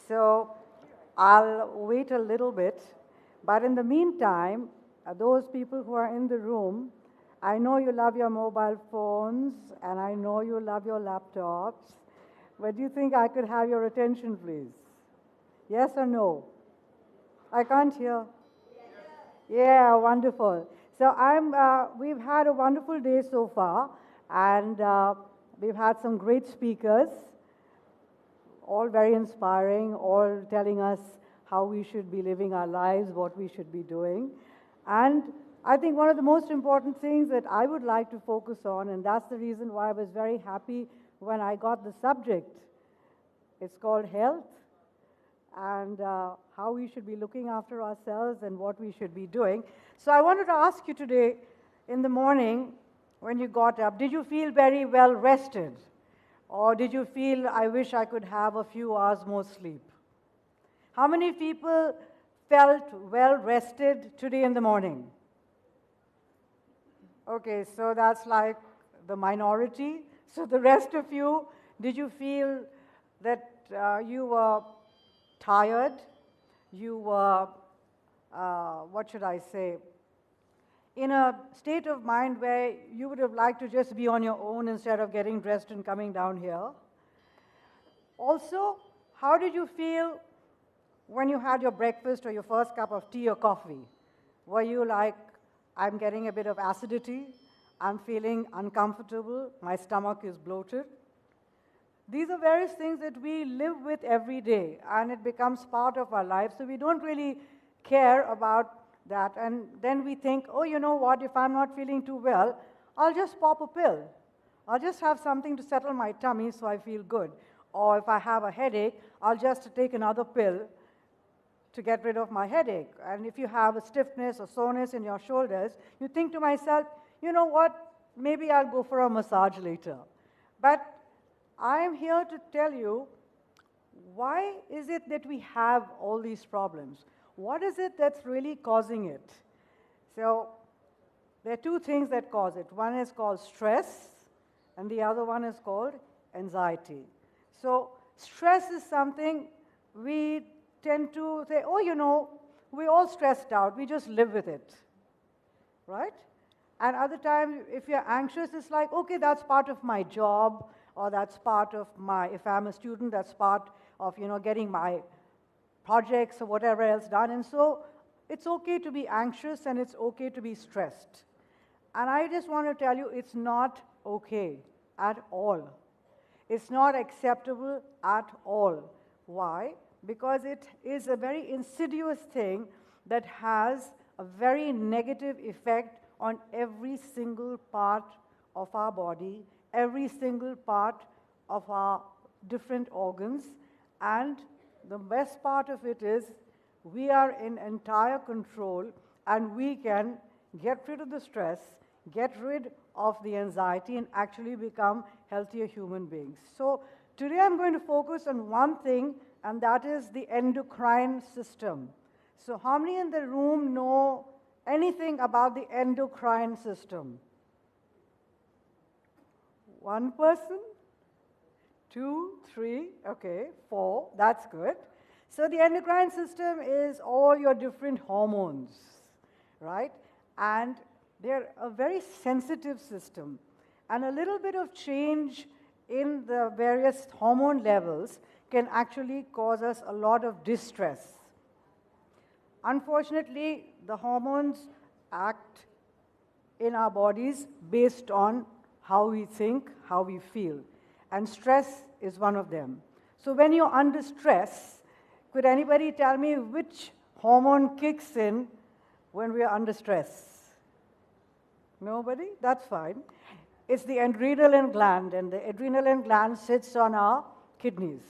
So I'll wait a little bit. But in the meantime, those people who are in the room, I know you love your mobile phones and I know you love your laptops. But do you think I could have your attention, please? Yes or no? I can't hear. Yeah, wonderful. So we've had a wonderful day so far, and we've had some great speakers, all very inspiring, all telling us how we should be living our lives, what we should be doing. And I think one of the most important things that I would like to focus on, and that's the reason why I was very happy when I got the subject. It's called health, and how we should be looking after ourselves and what we should be doing. So I wanted to ask you today, in the morning, when you got up, did you feel very well rested? Or did you feel, I wish I could have a few hours more sleep? How many people felt well rested today in the morning? Okay, so that's like the minority. So the rest of you, did you feel that you were tired, you were, what should I say, in a state of mind where you would have liked to just be on your own instead of getting dressed and coming down here? Also, how did you feel when you had your breakfast or your first cup of tea or coffee? Were you like, I'm getting a bit of acidity, I'm feeling uncomfortable, my stomach is bloated? These are various things that we live with every day, and it becomes part of our life, so we don't really care about that. And then we think, oh, you know what, if I'm not feeling too well, I'll just pop a pill. I'll just have something to settle my tummy so I feel good. Or if I have a headache, I'll just take another pill to get rid of my headache. And if you have a stiffness or soreness in your shoulders, you think to myself, you know what, maybe I'll go for a massage later. But I'm here to tell you, why is it that we have all these problems? What is it that's really causing it? So there are two things that cause it. One is called stress, and the other one is called anxiety. So stress is something we tend to say, oh, you know, we're all stressed out, we just live with it, right? And other times, if you're anxious, it's like, okay, that's part of my job, or that's part of my, if I'm a student, that's part of, you know, getting my projects or whatever else done. And so it's okay to be anxious and it's okay to be stressed. And I just want to tell you, it's not okay at all. It's not acceptable at all. Why? Because it is a very insidious thing that has a very negative effect on every single part of our body, every single part of our different organs. And the best part of it is we are in entire control and we can get rid of the stress, get rid of the anxiety, and actually become healthier human beings. So today I'm going to focus on one thing, and that is the endocrine system. So how many in the room know anything about the endocrine system? One person? 2, 3, okay, 4, that's good. So the endocrine system is all your different hormones, right? And they're a very sensitive system. And a little bit of change in the various hormone levels can actually cause us a lot of distress. Unfortunately, the hormones act in our bodies based on how we think, how we feel. And stress is one of them. So when you're under stress, could anybody tell me which hormone kicks in when we are under stress? Nobody? That's fine. It's the adrenaline gland, and the adrenaline gland sits on our kidneys.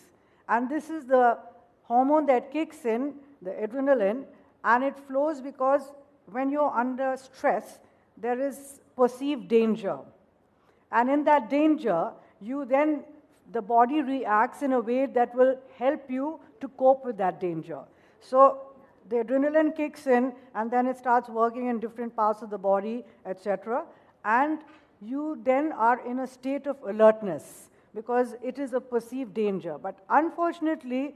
And this is the hormone that kicks in, the adrenaline, and it flows because when you're under stress, there is perceived danger. And in that danger, the body reacts in a way that will help you to cope with that danger. So the adrenaline kicks in, and then it starts working in different parts of the body, etc. And you then are in a state of alertness because it is a perceived danger. But unfortunately,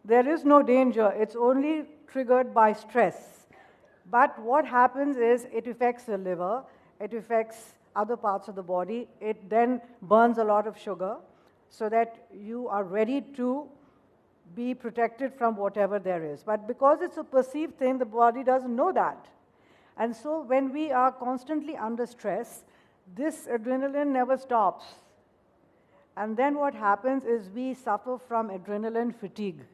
There is no danger. It's only triggered by stress. But what happens is it affects the liver, it affects other parts of the body. It then burns a lot of sugar so that you are ready to be protected from whatever there is. But because it's a perceived thing, the body doesn't know that. And so when we are constantly under stress, this adrenaline never stops. And then what happens is we suffer from adrenaline fatigue.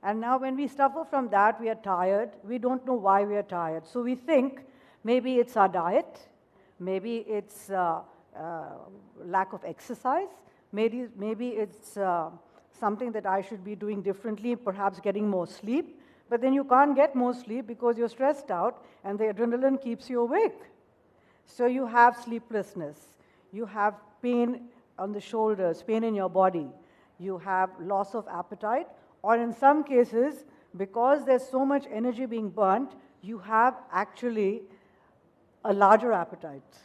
And now when we suffer from that, we are tired. We don't know why we are tired. So we think maybe it's our diet, maybe it's lack of exercise, maybe it's something that I should be doing differently, perhaps getting more sleep. But then you can't get more sleep because you're stressed out and the adrenaline keeps you awake. So you have sleeplessness, you have pain on the shoulders, pain in your body, you have loss of appetite, or in some cases, because there's so much energy being burnt, you have actually a larger appetite.